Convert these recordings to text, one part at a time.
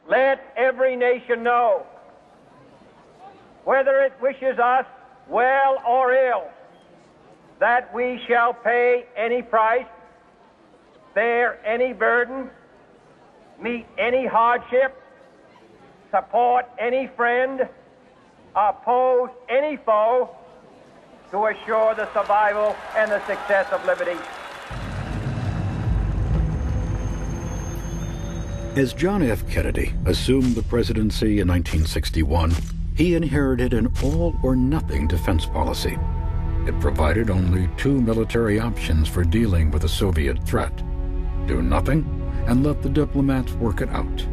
let every nation know, whether it wishes us well or ill, that we shall pay any price, bear any burden, meet any hardship, support any friend, oppose any foe, to assure the survival and the success of liberty. As John F. Kennedy assumed the presidency in 1961, he inherited an all-or-nothing defense policy. It provided only two military options for dealing with the Soviet threat: do nothing and let the diplomats work it out,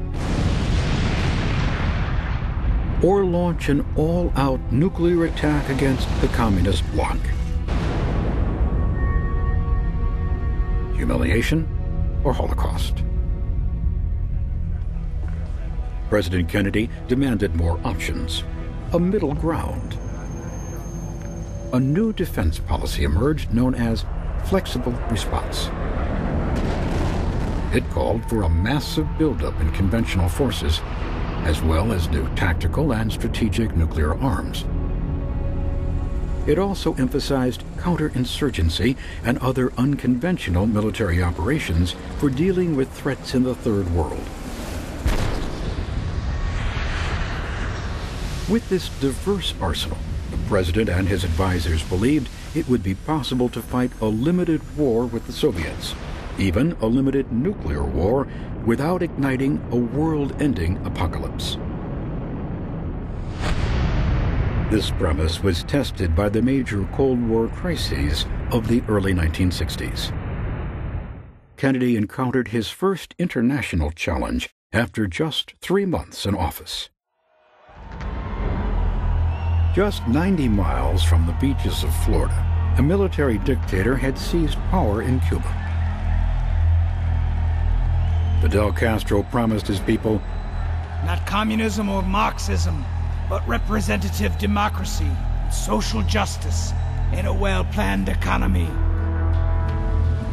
or launch an all-out nuclear attack against the communist bloc. Humiliation or Holocaust? President Kennedy demanded more options, a middle ground. A new defense policy emerged known as flexible response. It called for a massive buildup in conventional forces, as well as new tactical and strategic nuclear arms. It also emphasized counterinsurgency and other unconventional military operations for dealing with threats in the Third World. With this diverse arsenal, the president and his advisors believed it would be possible to fight a limited war with the Soviets, even a limited nuclear war, without igniting a world-ending apocalypse. This premise was tested by the major Cold War crises of the early 1960s. Kennedy encountered his first international challenge after just 3 months in office. Just 90 miles from the beaches of Florida, a military dictator had seized power in Cuba. Fidel Castro promised his people, "Not communism or Marxism, but representative democracy, social justice, and a well-planned economy."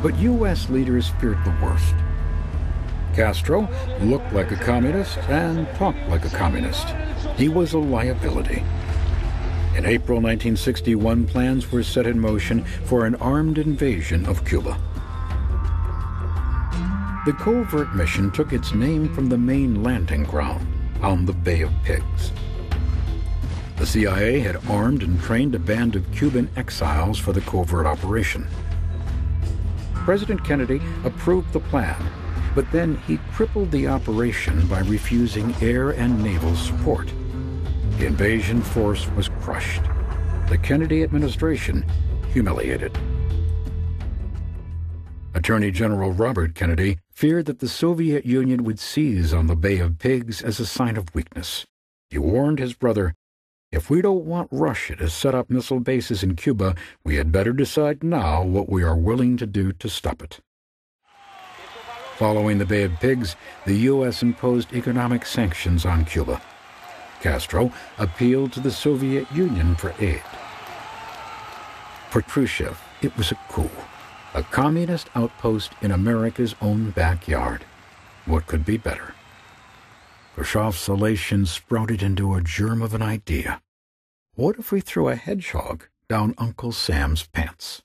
But U.S. leaders feared the worst. Castro looked like a communist and talked like a communist. He was a liability. In April 1961, plans were set in motion for an armed invasion of Cuba. The covert mission took its name from the main landing ground on the Bay of Pigs. The CIA had armed and trained a band of Cuban exiles for the covert operation. President Kennedy approved the plan, but then he crippled the operation by refusing air and naval support. The invasion force was crushed. The Kennedy administration humiliated. Attorney General Robert Kennedy feared that the Soviet Union would seize on the Bay of Pigs as a sign of weakness. He warned his brother, "If we don't want Russia to set up missile bases in Cuba, we had better decide now what we are willing to do to stop it." Following the Bay of Pigs, the U.S. imposed economic sanctions on Cuba. Castro appealed to the Soviet Union for aid. For Khrushchev, it was a coup, a communist outpost in America's own backyard. What could be better? Khrushchev's elation sprouted into a germ of an idea. What if we threw a hedgehog down Uncle Sam's pants?